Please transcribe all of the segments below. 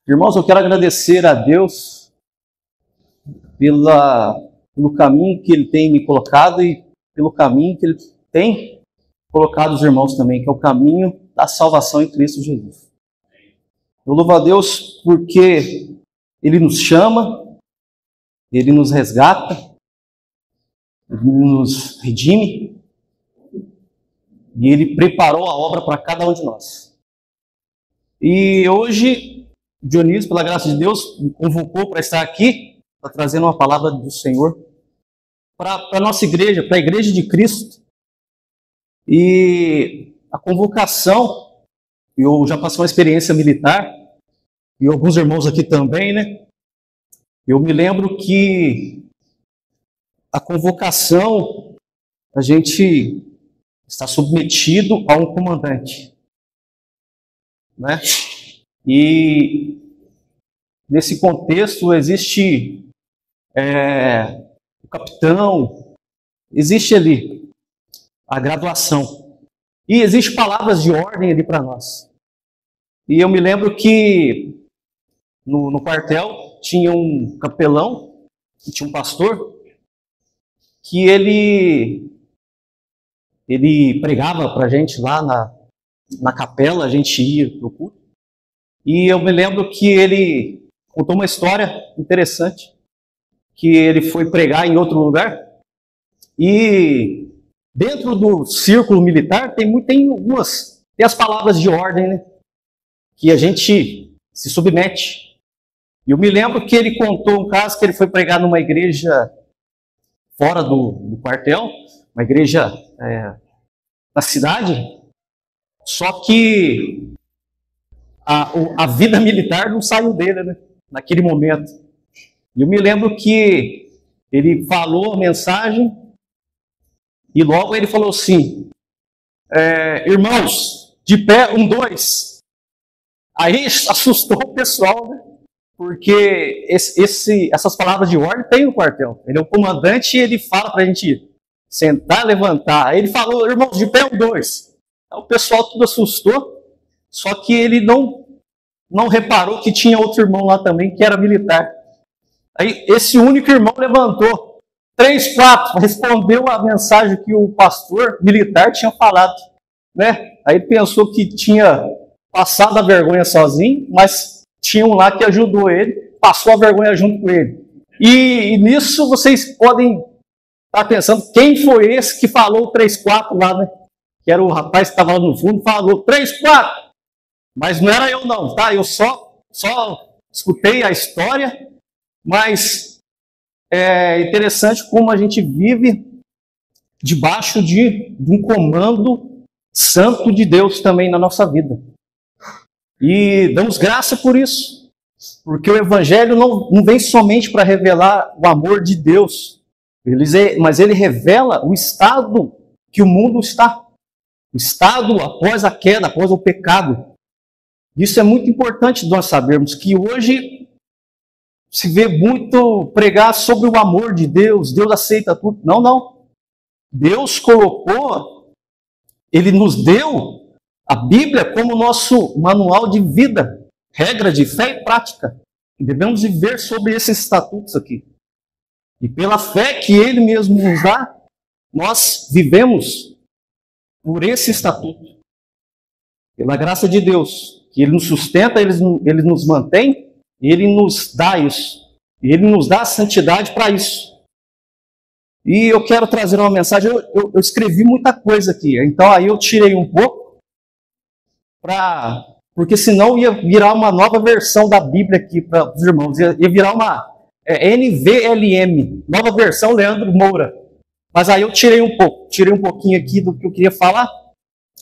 Irmãos, eu quero agradecer a Deus pelo caminho que Ele tem me colocado e pelo caminho que Ele tem colocado os irmãos também, que é o caminho da salvação em Cristo Jesus. Eu louvo a Deus porque Ele nos chama, Ele nos resgata, Ele nos redime e Ele preparou a obra para cada um de nós. E hoje, Dionísio, pela graça de Deus, me convocou para estar aqui, para trazer uma palavra do Senhor para a nossa igreja, para a igreja de Cristo. E a convocação, eu já passei uma experiência militar, e alguns irmãos aqui também, né? Eu me lembro que a convocação, a gente está submetido a um comandante, né? E nesse contexto existe o capitão, existe ali a graduação e existe palavras de ordem ali para nós. E eu me lembro que no quartel tinha um capelão e tinha um pastor que ele pregava para a gente lá na capela, a gente ia para o culto. E eu me lembro que ele contou uma história interessante, que ele foi pregar em outro lugar, e dentro do círculo militar tem as palavras de ordem, né, que a gente se submete. E eu me lembro que ele contou um caso que ele foi pregar numa igreja fora do quartel, uma igreja na cidade, só que a vida militar não saiu dele, né, naquele momento. E eu me lembro que ele falou a mensagem e logo ele falou assim, irmãos, de pé, 1, 2. Aí assustou o pessoal, né, porque essas palavras de ordem tem no quartel. Ele é o comandante e ele fala para a gente sentar, levantar. Aí ele falou, irmãos, de pé, 1, 2. Aí o pessoal tudo assustou. Só que ele não reparou que tinha outro irmão lá também, que era militar. Aí esse único irmão levantou, 3, 4, respondeu a mensagem que o pastor militar tinha falado, né? Aí ele pensou que tinha passado a vergonha sozinho, mas tinha um lá que ajudou ele, passou a vergonha junto com ele. E nisso vocês podem estar pensando, quem foi esse que falou 3, 4 lá, né? Que era o rapaz que estava lá no fundo, falou 3, 4. Mas não era eu não, tá? Eu só escutei a história, mas é interessante como a gente vive debaixo de um comando santo de Deus também na nossa vida. E damos graça por isso, porque o Evangelho não vem somente para revelar o amor de Deus, mas ele revela o estado que o mundo está. O estado após a queda, após o pecado. Isso é muito importante nós sabermos, que hoje se vê muito pregar sobre o amor de Deus, Deus aceita tudo. Não. Deus colocou, Ele nos deu a Bíblia como nosso manual de vida, regra de fé e prática. Devemos viver sobre esses estatutos aqui. E pela fé que Ele mesmo nos dá, nós vivemos por esse estatuto. Pela graça de Deus, que Ele nos sustenta, Ele nos mantém, Ele nos dá isso. E Ele nos dá a santidade para isso. E eu quero trazer uma mensagem, eu escrevi muita coisa aqui, então aí eu tirei um pouco, porque senão ia virar uma nova versão da Bíblia aqui para os irmãos, ia virar uma NVLM, nova versão Leandro Moura. Mas aí eu tirei um pouquinho aqui do que eu queria falar,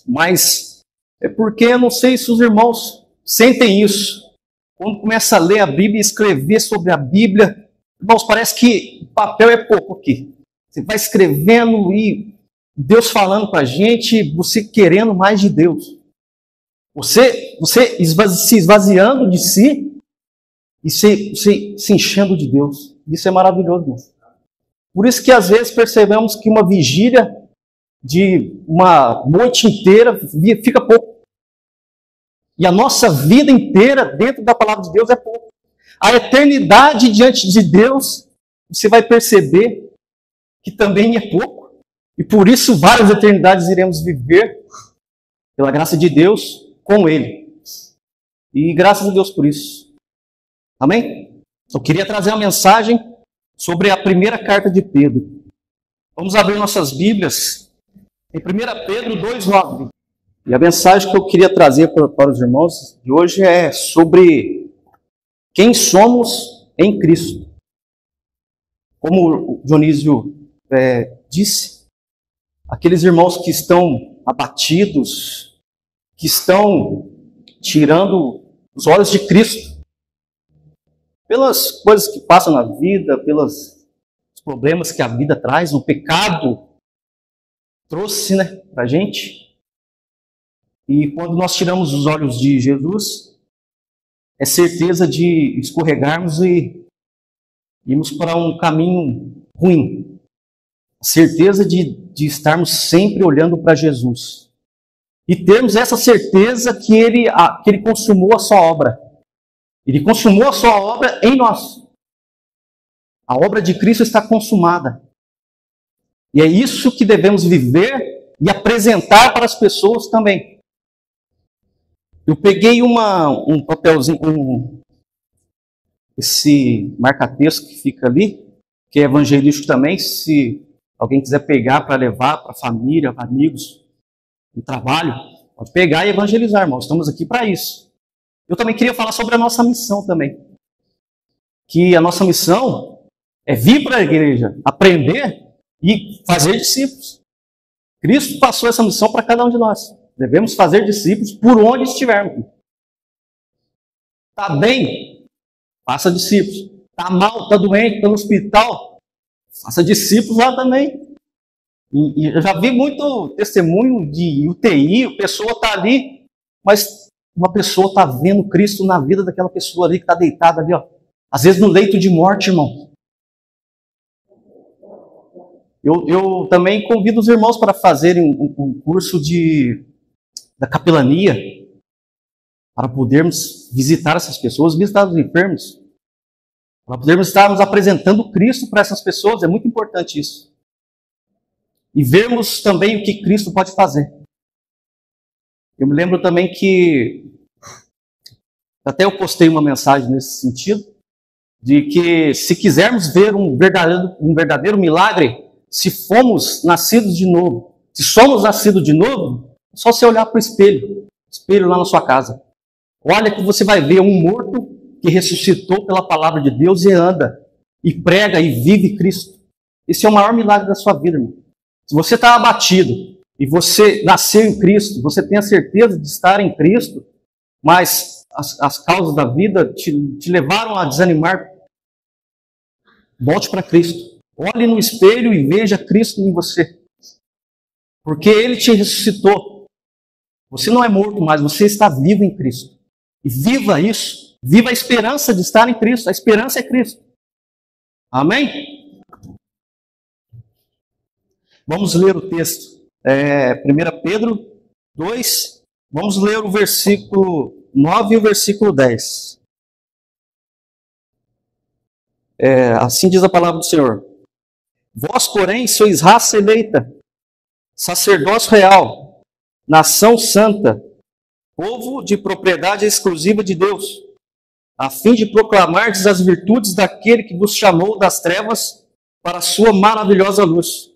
mas é porque eu não sei se os irmãos sentem isso. Quando começa a ler a Bíblia e escrever sobre a Bíblia, irmãos, parece que o papel é pouco aqui. Você vai escrevendo e Deus falando com a gente, você querendo mais de Deus. Você se esvaziando de si e se enchendo de Deus. Isso é maravilhoso, irmão. Por isso que às vezes percebemos que uma vigília de uma noite inteira fica pouco. E a nossa vida inteira dentro da palavra de Deus é pouco. A eternidade diante de Deus, você vai perceber que também é pouco. E por isso várias eternidades iremos viver, pela graça de Deus, com Ele. E graças a Deus por isso. Amém? Eu queria trazer uma mensagem sobre a primeira carta de Pedro. Vamos abrir nossas Bíblias em 1 Pedro 2,9. E a mensagem que eu queria trazer para os irmãos de hoje é sobre quem somos em Cristo. Como o Dionísio disse, aqueles irmãos que estão abatidos, que estão tirando os olhos de Cristo, pelas coisas que passam na vida, pelos problemas que a vida traz, o pecado trouxe, para a gente. E quando nós tiramos os olhos de Jesus, é certeza de escorregarmos e irmos para um caminho ruim. Certeza de estarmos sempre olhando para Jesus. E termos essa certeza que Ele consumou a sua obra. Ele consumou a sua obra em nós. A obra de Cristo está consumada. E é isso que devemos viver e apresentar para as pessoas também. Eu peguei um papelzinho, esse marca-texto que fica ali, que é evangelístico também, se alguém quiser pegar para levar para a família, para amigos, no trabalho, pode pegar e evangelizar, irmãos. Estamos aqui para isso. Eu também queria falar sobre a nossa missão também. Que a nossa missão é vir para a igreja, aprender e fazer discípulos. Cristo passou essa missão para cada um de nós. Devemos fazer discípulos por onde estivermos. Está bem? Faça discípulos. Está mal, está doente, está no hospital? Faça discípulos lá também. E eu já vi muito testemunho de UTI, a pessoa está ali, mas uma pessoa está vendo Cristo na vida daquela pessoa ali que está deitada ali, ó. Às vezes no leito de morte, irmão. Eu também convido os irmãos para fazerem um curso da capelania, para podermos visitar essas pessoas, visitar os enfermos, para podermos estarmos apresentando Cristo para essas pessoas. É muito importante isso. E vermos também o que Cristo pode fazer. Eu me lembro também que, até eu postei uma mensagem nesse sentido, de que se quisermos ver um verdadeiro milagre, se fomos nascidos de novo, se somos nascidos de novo, é só você olhar para o espelho lá na sua casa. Olha que você vai ver um morto que ressuscitou pela palavra de Deus e anda, e prega e vive Cristo. Esse é o maior milagre da sua vida, irmão. Se você está abatido e você nasceu em Cristo, você tem a certeza de estar em Cristo, mas as causas da vida te levaram a desanimar, volte para Cristo. Olhe no espelho e veja Cristo em você. Porque Ele te ressuscitou. Você não é morto mais, você está vivo em Cristo. E viva isso. Viva a esperança de estar em Cristo. A esperança é Cristo. Amém? Vamos ler o texto. 1 Pedro 2. Vamos ler o versículo 9 e o versículo 10. Assim diz a palavra do Senhor. Vós, porém, sois raça eleita, sacerdócio real, nação santa, povo de propriedade exclusiva de Deus, a fim de proclamardes as virtudes daquele que vos chamou das trevas para a sua maravilhosa luz.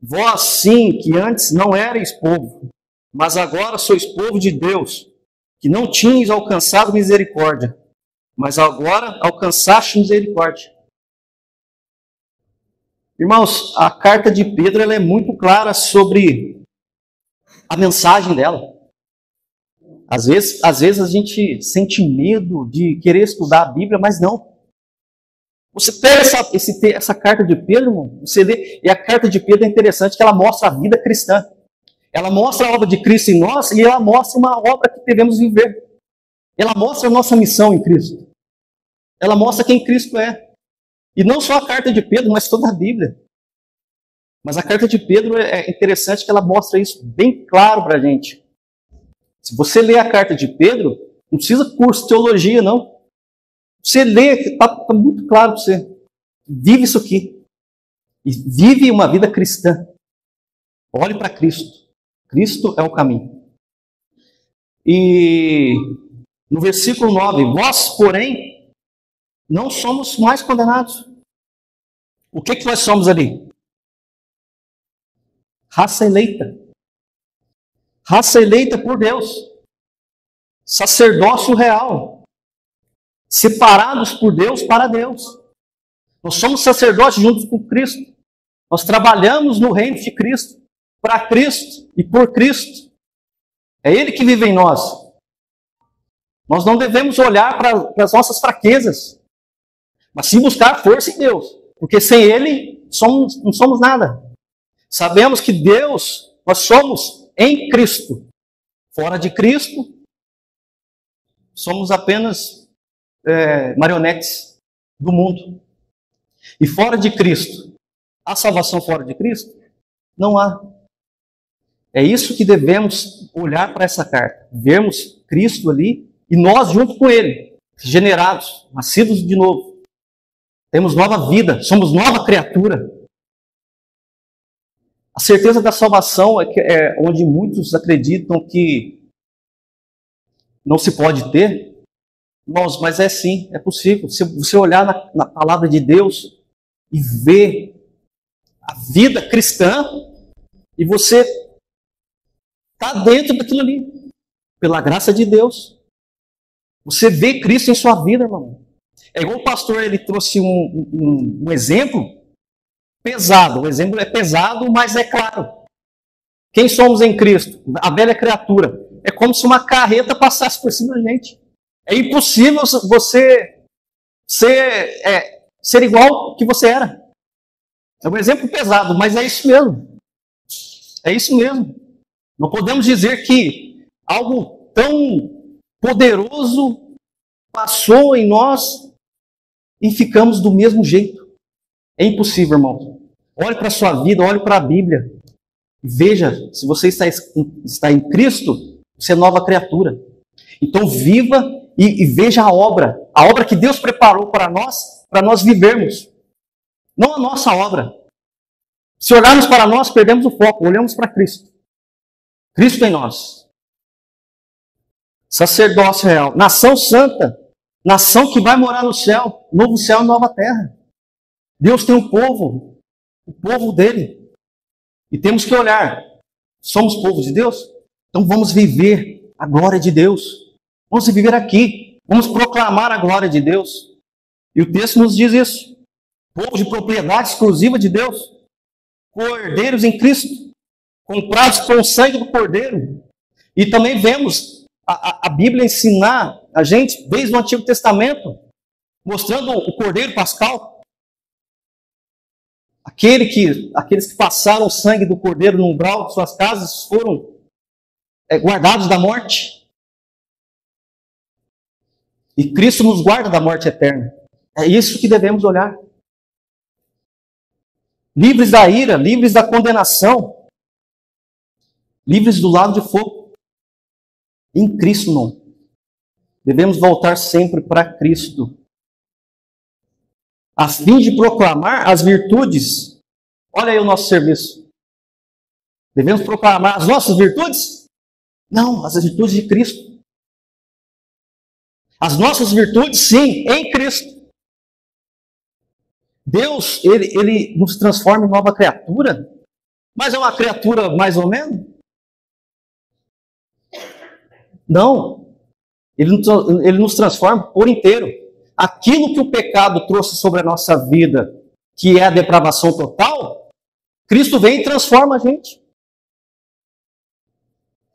Vós, sim, que antes não erais povo, mas agora sois povo de Deus, que não tinhas alcançado misericórdia, mas agora alcançaste misericórdia. Irmãos, a carta de Pedro ela é muito clara sobre a mensagem dela. Às vezes a gente sente medo de querer estudar a Bíblia, mas não. Você pega essa carta de Pedro, irmão, você lê, e a carta de Pedro é interessante que ela mostra a vida cristã. Ela mostra a obra de Cristo em nós e ela mostra uma obra que devemos viver. Ela mostra a nossa missão em Cristo. Ela mostra quem Cristo é. E não só a carta de Pedro, mas toda a Bíblia. Mas a carta de Pedro é interessante que ela mostra isso bem claro para a gente. Se você ler a carta de Pedro, não precisa curso de teologia, não. Você lê, está muito claro para você. Vive isso aqui. E vive uma vida cristã. Olhe para Cristo. Cristo é o caminho. E no versículo 9, vós, porém, não somos mais condenados. O que nós somos ali? Raça eleita. Raça eleita por Deus. Sacerdócio real. Separados por Deus para Deus. Nós somos sacerdotes juntos com Cristo. Nós trabalhamos no reino de Cristo, para Cristo e por Cristo. É Ele que vive em nós. Nós não devemos olhar para as nossas fraquezas, mas sim buscar força em Deus. Porque sem Ele não somos nada. Sabemos que Deus, nós somos em Cristo. Fora de Cristo, somos apenas marionetes do mundo. E fora de Cristo, há salvação fora de Cristo? Não há. É isso que devemos olhar para essa carta. Vermos Cristo ali e nós junto com Ele, regenerados, nascidos de novo. Temos nova vida, somos nova criatura. A certeza da salvação é onde muitos acreditam que não se pode ter. Mas é sim, é possível. Se você olhar na palavra de Deus e ver a vida cristã, e você está dentro daquilo ali, pela graça de Deus. Você vê Cristo em sua vida, irmão. É igual o pastor, ele trouxe um exemplo pesado. O exemplo é pesado, mas é claro. Quem somos em Cristo? A velha criatura. É como se uma carreta passasse por cima da gente. É impossível você ser igual que você era. É um exemplo pesado, mas é isso mesmo. É isso mesmo. Não podemos dizer que algo tão poderoso passou em nós e ficamos do mesmo jeito. É impossível, irmão. Olhe para a sua vida, olhe para a Bíblia. Veja, se você está em Cristo, você é nova criatura. Então viva e veja a obra que Deus preparou para nós vivermos. Não a nossa obra. Se olharmos para nós, perdemos o foco, olhamos para Cristo. Cristo em nós. Sacerdócio real. Nação santa. Nação que vai morar no céu. Novo céu e nova terra. Deus tem um povo. O povo dele. E temos que olhar. Somos povo de Deus? Então vamos viver a glória de Deus. Vamos viver aqui. Vamos proclamar a glória de Deus. E o texto nos diz isso. Povo de propriedade exclusiva de Deus. Cordeiros em Cristo. Comprados com o sangue do Cordeiro. E também vemos a Bíblia ensinar a gente, desde o Antigo Testamento, mostrando o Cordeiro Pascal. Aqueles que passaram o sangue do Cordeiro no umbral de suas casas foram guardados da morte. E Cristo nos guarda da morte eterna. É isso que devemos olhar. Livres da ira, livres da condenação. Livres do lado de fogo. Em Cristo, não. Devemos voltar sempre para Cristo. A fim de proclamar as virtudes. Olha aí o nosso serviço. Devemos proclamar as nossas virtudes? Não, as virtudes de Cristo. As nossas virtudes, sim, em Cristo. Deus, Ele nos transforma em nova criatura. Mas é uma criatura mais ou menos? Não. Ele nos transforma por inteiro. Aquilo que o pecado trouxe sobre a nossa vida, que é a depravação total, Cristo vem e transforma a gente.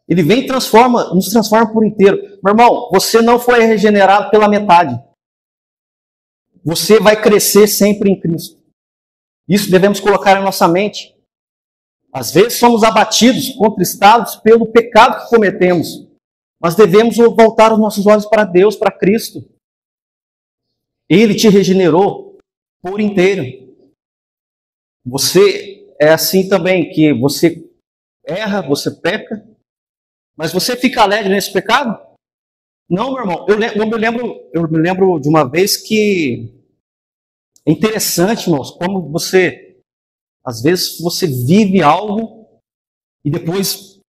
Ele vem e nos transforma por inteiro. Meu irmão, você não foi regenerado pela metade. Você vai crescer sempre em Cristo. Isso devemos colocar em nossa mente. Às vezes somos abatidos, contristados pelo pecado que cometemos. Mas devemos voltar os nossos olhos para Deus, para Cristo. Ele te regenerou por inteiro. Você é assim também, que você erra, você peca, Mas você fica alegre nesse pecado? Não, meu irmão. Eu me lembro de uma vez que é interessante, irmãos, como você, às vezes, você vive algo e depois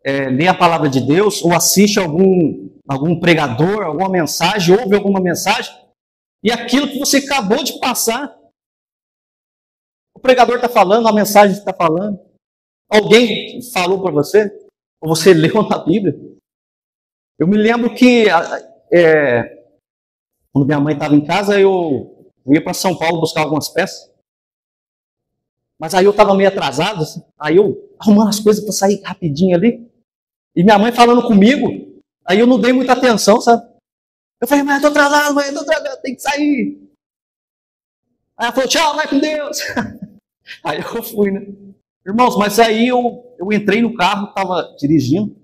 lê a palavra de Deus ou assiste algum pregador, alguma mensagem, ouve alguma mensagem, e aquilo que você acabou de passar, o pregador está falando, a mensagem está falando, alguém falou para você, ou você leu na Bíblia. Eu me lembro que quando minha mãe estava em casa, eu ia para São Paulo buscar algumas peças. Mas aí eu estava meio atrasado, assim, aí eu arrumando as coisas para sair rapidinho ali. E minha mãe falando comigo, aí eu não dei muita atenção, sabe? Eu falei, mãe, eu tô atrasado, tem que sair. Aí ela falou, tchau, vai com Deus. Aí eu fui, né? Irmãos, mas aí eu entrei no carro, estava dirigindo,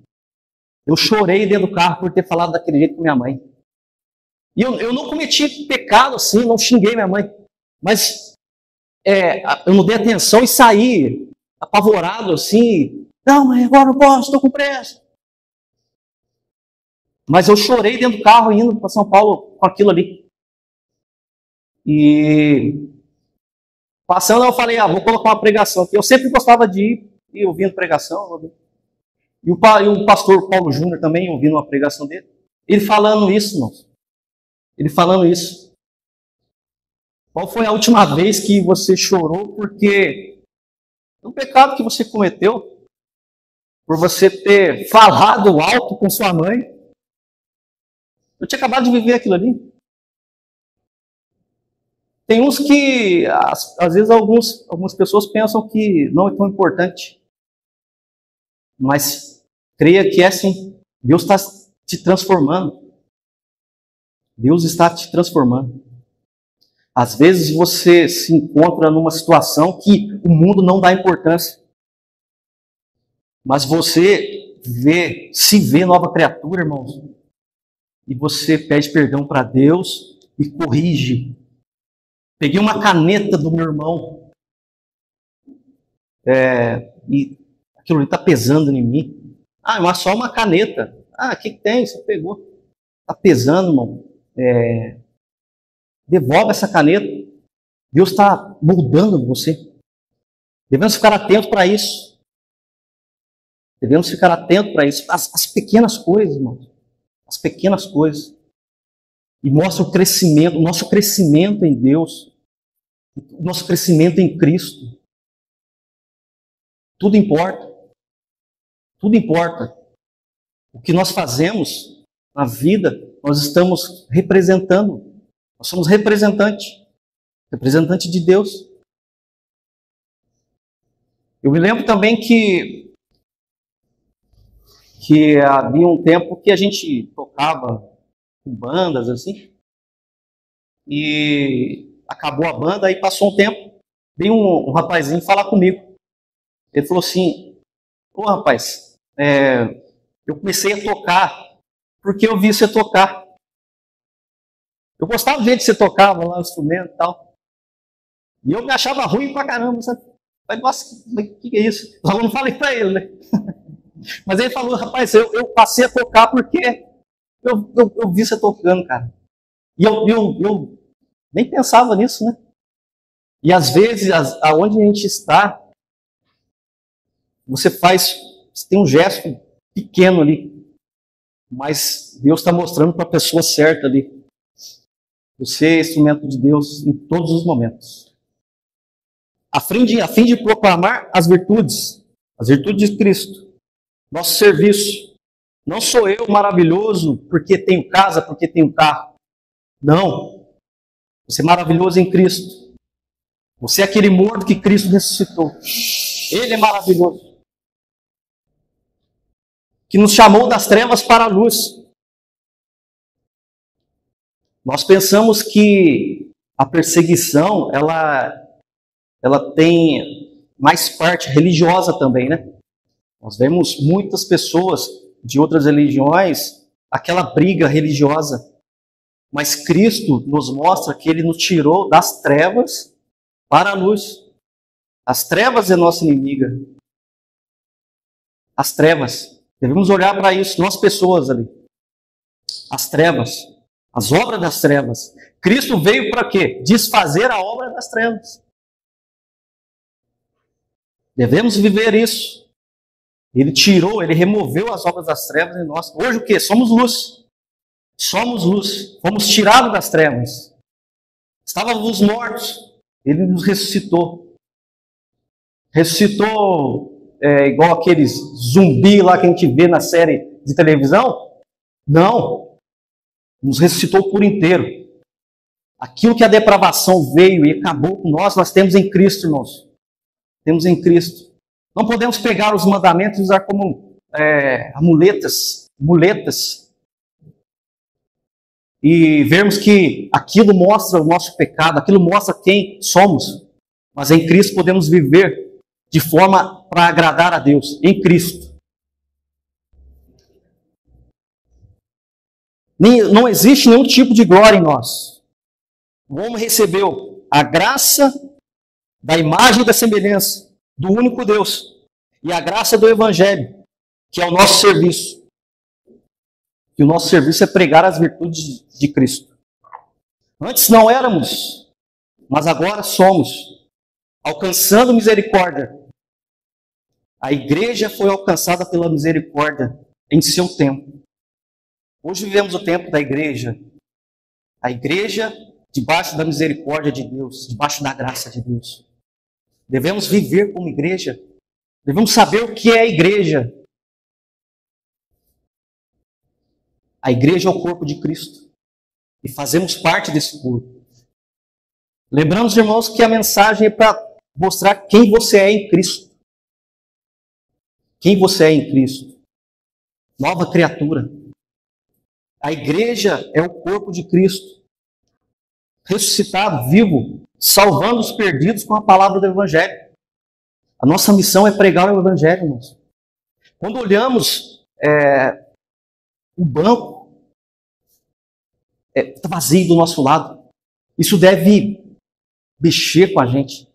eu chorei dentro do carro por ter falado daquele jeito com minha mãe. E eu não cometi pecado assim, não xinguei minha mãe, mas eu não dei atenção e saí apavorado assim, não, mãe, agora não posso, estou com pressa. Mas eu chorei dentro do carro indo para São Paulo com aquilo ali. E passando eu falei, vou colocar uma pregação aqui. Eu sempre gostava de ir ouvindo pregação. E o pastor Paulo Júnior também ouvindo uma pregação dele. Ele falando isso, irmãos. Ele falando isso. Qual foi a última vez que você chorou porque um pecado que você cometeu? Por você ter falado alto com sua mãe? Eu tinha acabado de viver aquilo ali. Tem uns que, às vezes, algumas pessoas pensam que não é tão importante. Mas creia que é sim. Deus está te transformando. Deus está te transformando. Às vezes você se encontra numa situação que o mundo não dá importância. Mas você se vê nova criatura, irmãos. E você pede perdão para Deus e corrige. Peguei uma caneta do meu irmão. E aquilo ali está pesando em mim. Mas só uma caneta. O que tem? Você pegou. Está pesando, irmão. Devolve essa caneta. Deus está moldando você. Devemos ficar atentos para isso. Devemos ficar atentos para isso. As pequenas coisas, irmãos. As pequenas coisas. E mostra o crescimento, o nosso crescimento em Deus. O nosso crescimento em Cristo. Tudo importa. Tudo importa. O que nós fazemos na vida, nós estamos representando. Nós somos representante de Deus. Eu me lembro também que havia um tempo que a gente tocava com bandas assim, e acabou a banda, aí passou um tempo, veio um rapazinho falar comigo. Ele falou assim, rapaz, eu comecei a tocar porque eu vi você tocar. Eu gostava do jeito que você tocava lá o instrumento e tal. E eu me achava ruim pra caramba, sabe? Mas, nossa, o que é isso? Eu não falei pra ele, né? Mas ele falou, rapaz, eu passei a tocar porque eu vi você tocando, cara. E eu nem pensava nisso, né? E às vezes, aonde a gente está, você tem um gesto pequeno ali, mas Deus está mostrando para a pessoa certa ali. Você é instrumento de Deus em todos os momentos. A fim de proclamar as virtudes de Cristo. Nosso serviço. Não sou eu maravilhoso porque tenho casa, porque tenho carro. Não. Você é maravilhoso em Cristo. Você é aquele morto que Cristo ressuscitou. Ele é maravilhoso. Que nos chamou das trevas para a luz. Nós pensamos que a perseguição, ela tem mais parte religiosa também, né? Nós vemos muitas pessoas de outras religiões, aquela briga religiosa. Mas Cristo nos mostra que Ele nos tirou das trevas para a luz. As trevas é nossa inimiga. As trevas. Devemos olhar para isso, nós pessoas ali. As trevas, as obras das trevas. Cristo veio para quê? Desfazer a obra das trevas. Devemos viver isso. Ele tirou, ele removeu as obras das trevas em nós. Hoje o quê? Somos luz. Somos luz. Fomos tirados das trevas. Estávamos mortos. Ele nos ressuscitou. Ressuscitou igual aqueles zumbi lá que a gente vê na série de televisão? Não. Nos ressuscitou por inteiro. Aquilo que a depravação veio e acabou com nós temos em Cristo, irmãos. Temos em Cristo. Não podemos pegar os mandamentos e usar como muletas, e vermos que aquilo mostra o nosso pecado, aquilo mostra quem somos. Mas em Cristo podemos viver de forma para agradar a Deus, em Cristo. Não existe nenhum tipo de glória em nós. O homem recebeu a graça da imagem e da semelhança do único Deus e a graça do Evangelho, que é o nosso serviço. E o nosso serviço é pregar as virtudes de Cristo. Antes não éramos, mas agora somos, alcançando misericórdia. A igreja foi alcançada pela misericórdia em seu tempo. Hoje vivemos o tempo da igreja. A igreja debaixo da misericórdia de Deus, debaixo da graça de Deus. Devemos viver como igreja. Devemos saber o que é a igreja. A igreja é o corpo de Cristo. E fazemos parte desse corpo. Lembramos, irmãos, que a mensagem é para mostrar quem você é em Cristo. Quem você é em Cristo. Nova criatura. A igreja é o corpo de Cristo. Ressuscitado, vivo, salvando os perdidos com a palavra do Evangelho. A nossa missão é pregar o Evangelho, irmãos. Quando olhamos o banco, está vazio do nosso lado. Isso deve mexer com a gente.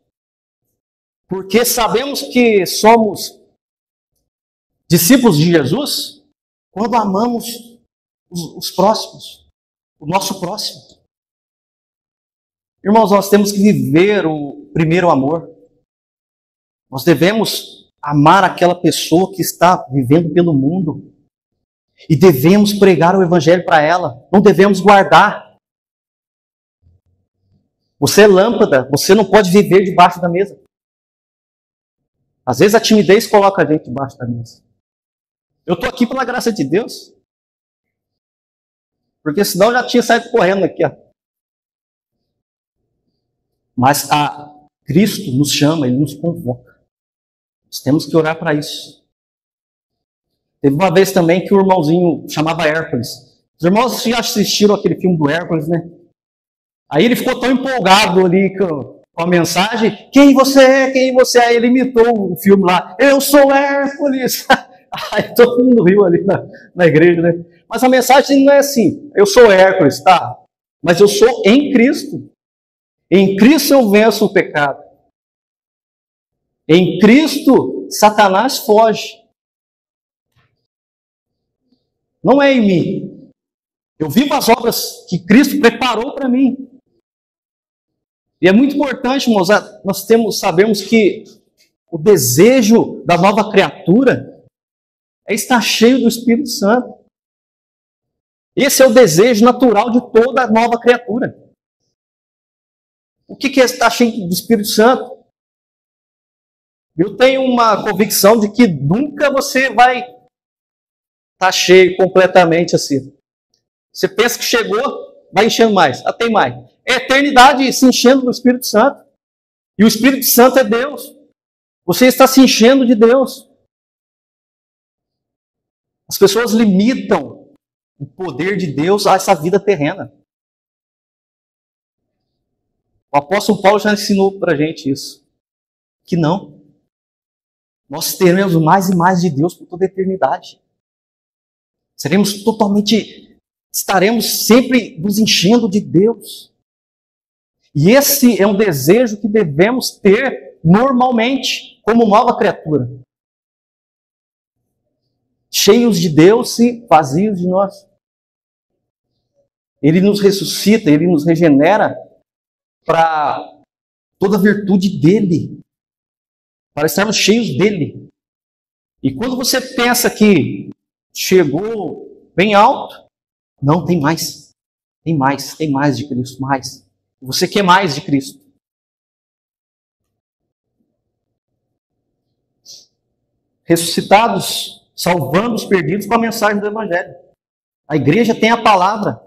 Porque sabemos que somos discípulos de Jesus quando amamos os próximos, o nosso próximo. Irmãos, nós temos que viver o primeiro amor. Nós devemos amar aquela pessoa que está vivendo pelo mundo. E devemos pregar o Evangelho para ela. Não devemos guardar. Você é lâmpada, você não pode viver debaixo da mesa. Às vezes a timidez coloca a gente debaixo da mesa. Eu estou aqui pela graça de Deus. Porque senão eu já tinha saído correndo aqui, ó. Mas Cristo nos chama, Ele nos convoca. Nós temos que orar para isso. Teve uma vez também que o irmãozinho chamava Hércules. Os irmãos já assistiram aquele filme do Hércules, né? Aí ele ficou tão empolgado ali com a mensagem. Quem você é? Quem você é? Ele imitou o filme lá. Eu sou Hércules. Aí todo mundo riu ali na igreja, né? Mas a mensagem não é assim. Eu sou Hércules, tá? Mas eu sou em Cristo. Em Cristo eu venço o pecado. Em Cristo, Satanás foge. Não é em mim. Eu vivo as obras que Cristo preparou para mim. E é muito importante, irmãos, nós sabemos que o desejo da nova criatura é estar cheio do Espírito Santo. Esse é o desejo natural de toda nova criatura. O que é estar cheio do Espírito Santo? Eu tenho uma convicção de que nunca você vai estar cheio completamente assim. Você pensa que chegou, vai enchendo mais. Tem mais. É a eternidade se enchendo do Espírito Santo. E o Espírito Santo é Deus. Você está se enchendo de Deus. As pessoas limitam o poder de Deus a essa vida terrena. O apóstolo Paulo já ensinou para a gente isso. Que não. Nós teremos mais e mais de Deus por toda a eternidade. Estaremos sempre nos enchendo de Deus. E esse é um desejo que devemos ter normalmente, como nova criatura. cheios de Deus e vazios de nós. Ele nos ressuscita, Ele nos regenera para toda a virtude dEle, para estarmos cheios dEle. E quando você pensa que chegou bem alto, não, tem mais. Tem mais, tem mais de Cristo, mais. Você quer mais de Cristo. Ressuscitados, salvando os perdidos com a mensagem do Evangelho. A igreja tem a palavra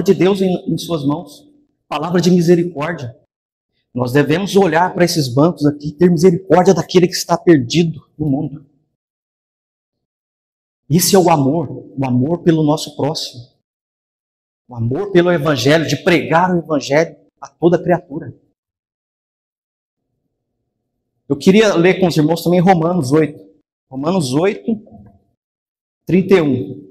de Deus em suas mãos, palavra de misericórdia. Nós devemos olhar para esses bancos aqui e ter misericórdia daquele que está perdido no mundo. Esse é o amor pelo nosso próximo. O amor pelo Evangelho, de pregar o Evangelho a toda criatura. Eu queria ler com os irmãos também Romanos 8. Romanos 8, 31.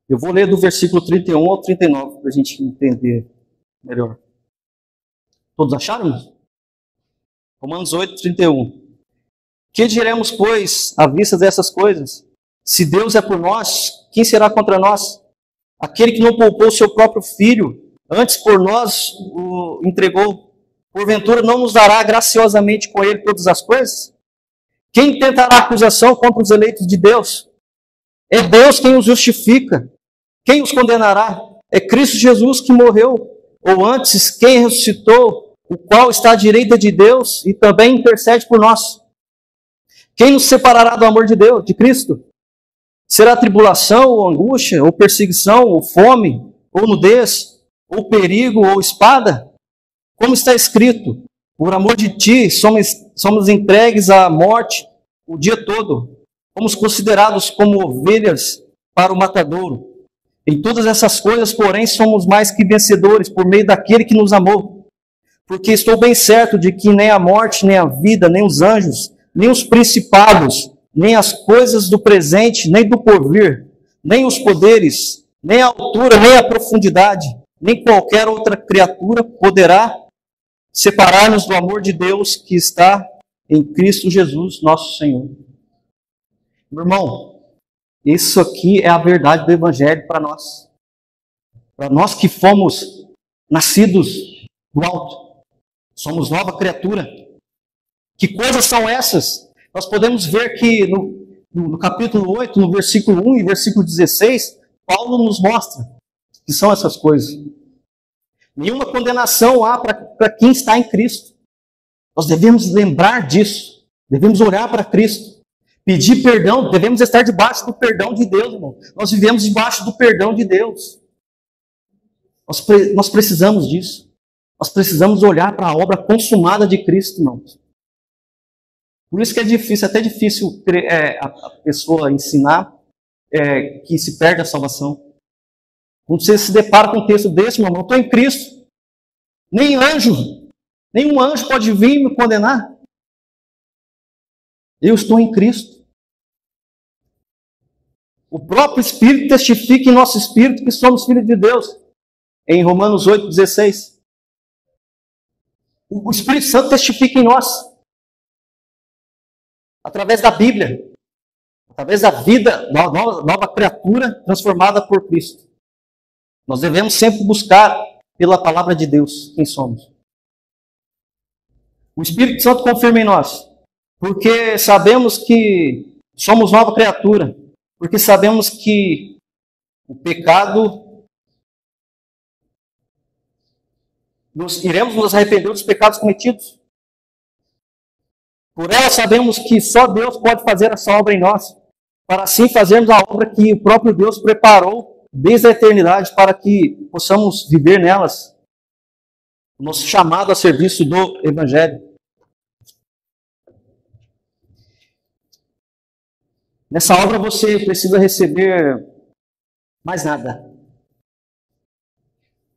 Eu vou ler do versículo 31 ao 39 para a gente entender melhor. Todos acharam? Romanos 8, 31. Que diremos, pois, à vista dessas coisas? Se Deus é por nós, quem será contra nós? Aquele que não poupou seu próprio filho, antes por nós o entregou, porventura não nos dará graciosamente com ele todas as coisas? Quem tentará acusação contra os eleitos de Deus? É Deus quem os justifica. Quem os condenará? É Cristo Jesus que morreu, ou antes, quem ressuscitou, o qual está à direita de Deus e também intercede por nós. Quem nos separará do amor de Deus, de Cristo? Será tribulação, ou angústia, ou perseguição, ou fome, ou nudez, ou perigo, ou espada? Como está escrito, por amor de ti somos entregues à morte o dia todo. Fomos considerados como ovelhas para o matadouro. Em todas essas coisas, porém, somos mais que vencedores por meio daquele que nos amou. Porque estou bem certo de que nem a morte, nem a vida, nem os anjos, nem os principados, nem as coisas do presente, nem do porvir, nem os poderes, nem a altura, nem a profundidade, nem qualquer outra criatura poderá separar-nos do amor de Deus que está em Cristo Jesus, nosso Senhor. Meu irmão, isso aqui é a verdade do Evangelho para nós. Para nós que fomos nascidos do alto. Somos nova criatura. Que coisas são essas? Nós podemos ver que no capítulo 8, no versículo 1 e versículo 16, Paulo nos mostra que são essas coisas. Nenhuma condenação há para quem está em Cristo. Nós devemos lembrar disso. Devemos olhar para Cristo. Pedir perdão, devemos estar debaixo do perdão de Deus, irmão. Nós vivemos debaixo do perdão de Deus. Nós precisamos disso. Nós precisamos olhar para a obra consumada de Cristo, irmãos. Por isso que é difícil, até difícil a pessoa ensinar que se perde a salvação. Quando você se depara com um texto desse, meu irmão, eu estou em Cristo. Nenhum anjo pode vir me condenar. Eu estou em Cristo. O próprio Espírito testifica em nosso espírito que somos filhos de Deus. Em Romanos 8, 16. O Espírito Santo testifica em nós. Através da Bíblia. Através da vida da nova criatura transformada por Cristo. Nós devemos sempre buscar pela palavra de Deus quem somos. O Espírito Santo confirma em nós. Porque sabemos que somos nova criatura. Porque sabemos que o pecado, iremos nos arrepender dos pecados cometidos. Por ela sabemos que só Deus pode fazer essa obra em nós, para assim fazermos a obra que o próprio Deus preparou desde a eternidade para que possamos viver nelas. O nosso chamado a serviço do Evangelho. Nessa obra você precisa receber mais nada.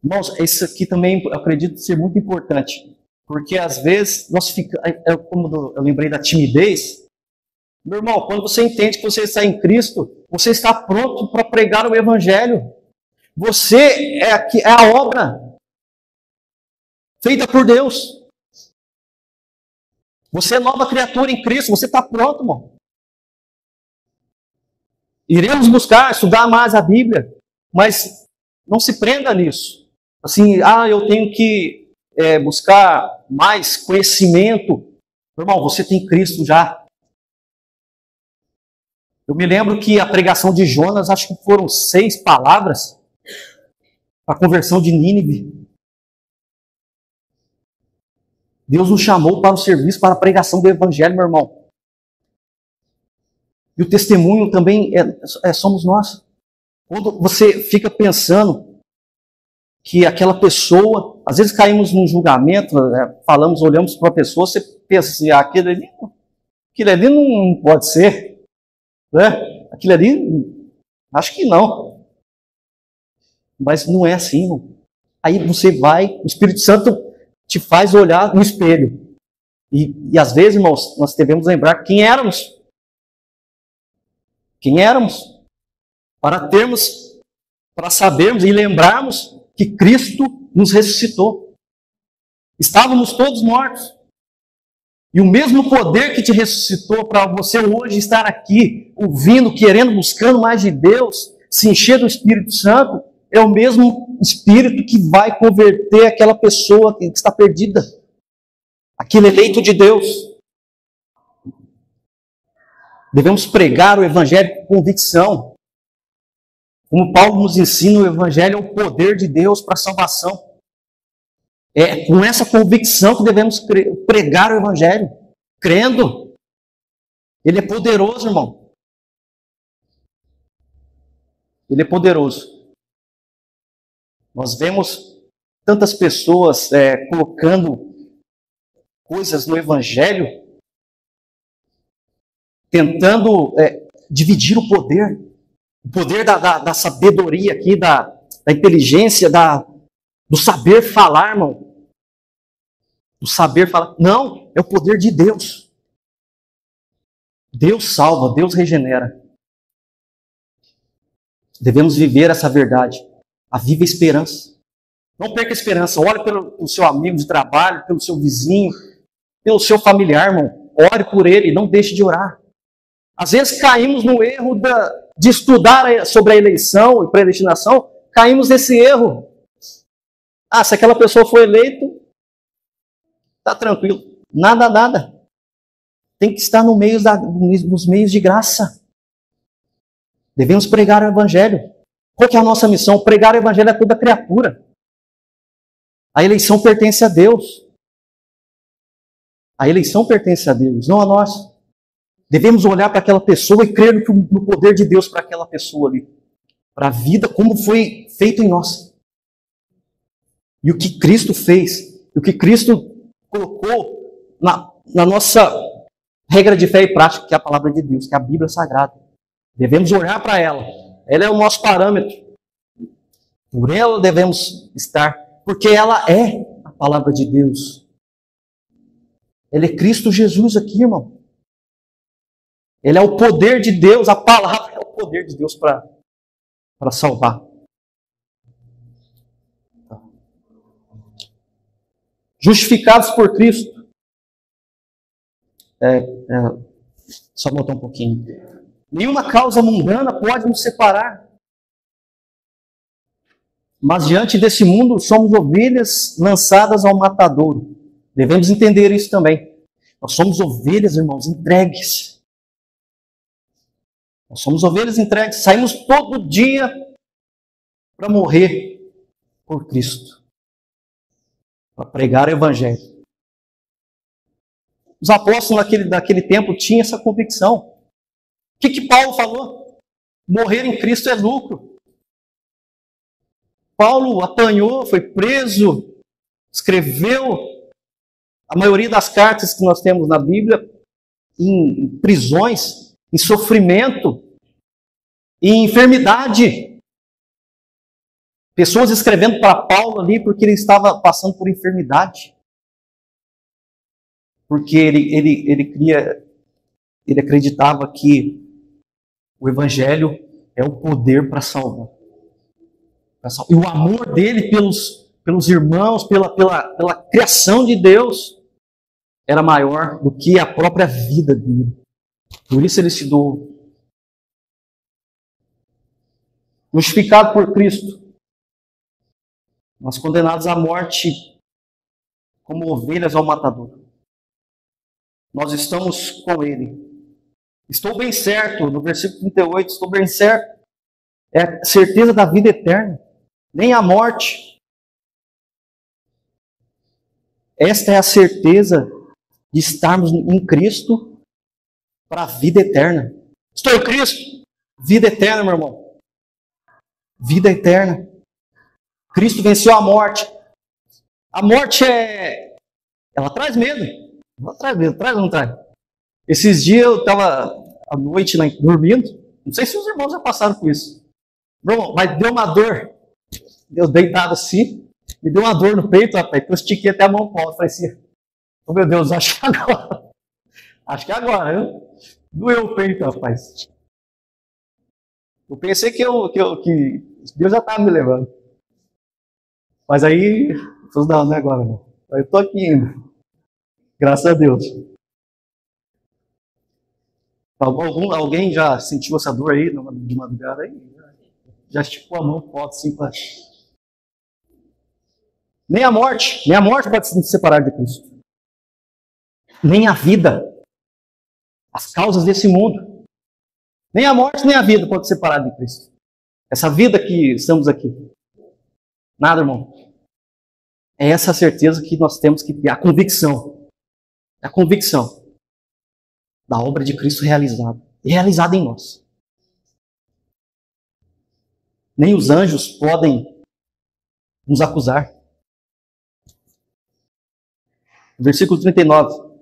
Irmãos, isso aqui também eu acredito ser muito importante. Porque às vezes nós ficamos, como eu lembrei da timidez, meu irmão, quando você entende que você está em Cristo, você está pronto para pregar o Evangelho. Você é a obra feita por Deus. Você é nova criatura em Cristo, você está pronto, irmão. Iremos buscar, estudar mais a Bíblia, mas não se prenda nisso. Assim, eu tenho que buscar mais conhecimento. Irmão, você tem Cristo já. Eu me lembro que a pregação de Jonas, acho que foram 6 palavras para a conversão de Nínive. Deus nos chamou para o serviço, para a pregação do Evangelho, meu irmão. E o testemunho também somos nós. Quando você fica pensando que aquela pessoa, às vezes caímos num julgamento, olhamos para a pessoa, você pensa assim, aquilo ali não pode ser, né? Aquilo ali, acho que não. Mas não é assim, irmão. Aí você vai, o Espírito Santo te faz olhar no espelho. E às vezes, irmãos, nós devemos lembrar quem éramos. Quem éramos. Para sabermos e lembrarmos que Cristo nos ressuscitou. Estávamos todos mortos. E o mesmo poder que te ressuscitou para você hoje estar aqui, ouvindo, querendo, buscando mais de Deus, se encher do Espírito Santo, é o mesmo Espírito que vai converter aquela pessoa que está perdida. Aquele eleito de Deus. Devemos pregar o Evangelho com convicção. Como Paulo nos ensina, o Evangelho é o poder de Deus para a salvação. É com essa convicção que devemos pregar o Evangelho. Crendo. Ele é poderoso, irmão. Ele é poderoso. Nós vemos tantas pessoas colocando coisas no Evangelho, tentando dividir o poder da sabedoria aqui, da inteligência, do saber falar, irmão. Do saber falar. Não, é o poder de Deus. Deus salva, Deus regenera. Devemos viver essa verdade. A viva esperança. Não perca a esperança. Ore pelo seu amigo de trabalho, pelo seu vizinho, pelo seu familiar, irmão. Ore por ele, não deixe de orar. Às vezes caímos no erro de estudar sobre a eleição e predestinação. Caímos nesse erro. Se aquela pessoa foi eleita, está tranquilo. Nada. Tem que estar nos meios de graça. Devemos pregar o Evangelho. Qual que é a nossa missão? Pregar o Evangelho a toda criatura. A eleição pertence a Deus. A eleição pertence a Deus, não a nós. Devemos olhar para aquela pessoa e crer no poder de Deus para aquela pessoa ali. Para a vida como foi feito em nós. E o que Cristo fez, o que Cristo colocou na nossa regra de fé e prática, que é a palavra de Deus, que é a Bíblia Sagrada. Devemos olhar para ela. Ela é o nosso parâmetro. Por ela devemos estar. Porque ela é a palavra de Deus. Ela é Cristo Jesus aqui, irmão. Ele é o poder de Deus. A palavra é o poder de Deus para salvar. Justificados por Cristo. Só botar um pouquinho. Nenhuma causa mundana pode nos separar. Mas diante desse mundo somos ovelhas lançadas ao matadouro. Devemos entender isso também. Nós somos ovelhas, irmãos, entregues. Nós somos ovelhas entregues. Saímos todo dia para morrer por Cristo. Para pregar o Evangelho. Os apóstolos naquele tempo tinham essa convicção. O que Paulo falou? Morrer em Cristo é lucro. Paulo apanhou, foi preso, escreveu a maioria das cartas que nós temos na Bíblia em prisões, em sofrimento, em enfermidade. Pessoas escrevendo para Paulo ali porque ele estava passando por enfermidade. porque ele acreditava que o Evangelho é o poder para salvar. E o amor dele pelos irmãos, pela criação de Deus, era maior do que a própria vida dele. Por isso ele se doou. Justificado por Cristo, nós condenados à morte como ovelhas ao matador. Nós estamos com Ele. Estou bem certo, no versículo 38, estou bem certo. É a certeza da vida eterna, nem a morte. Esta é a certeza de estarmos em Cristo para a vida eterna. Estou em Cristo, vida eterna, meu irmão. Vida eterna. Cristo venceu a morte. A morte ela traz medo. Ela traz medo, traz ou não traz? Esses dias eu estava à noite dormindo. Não sei se os irmãos já passaram por isso. Meu irmão, mas deu uma dor. Eu deitado assim, me deu uma dor no peito, rapaz. Eu estiquei até a mão para o alto. Falei assim, oh meu Deus, acho que agora. Acho que agora, viu? Doeu o peito, rapaz. Eu pensei que Deus já estava me levando. Mas aí, não é agora não. Eu estou aqui ainda. Graças a Deus. Alguém já sentiu essa dor aí de madrugada aí? Já esticou a mão, pode sim. Nem a morte pode se separar de Cristo. Nem a vida. As causas desse mundo. Nem a morte, nem a vida pode se separar de Cristo. Essa vida que estamos aqui. Nada, irmão. É essa a certeza que nós temos que ter. A convicção. A convicção da obra de Cristo realizada. E realizada em nós. Nem os anjos podem nos acusar. Versículo 39.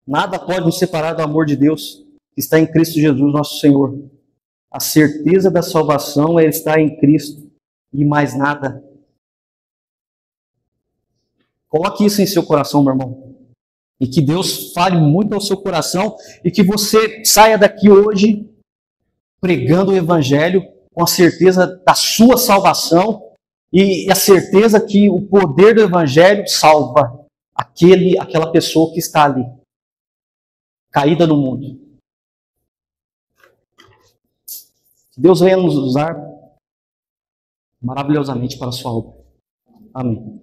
Nada pode nos separar do amor de Deus que está em Cristo Jesus, nosso Senhor. A certeza da salvação é estar em Cristo e mais nada. Coloque isso em seu coração, meu irmão. E que Deus fale muito ao seu coração e que você saia daqui hoje pregando o Evangelho com a certeza da sua salvação e a certeza que o poder do Evangelho salva aquela pessoa que está ali, caída no mundo. Que Deus venha nos usar maravilhosamente para a sua obra. Amém.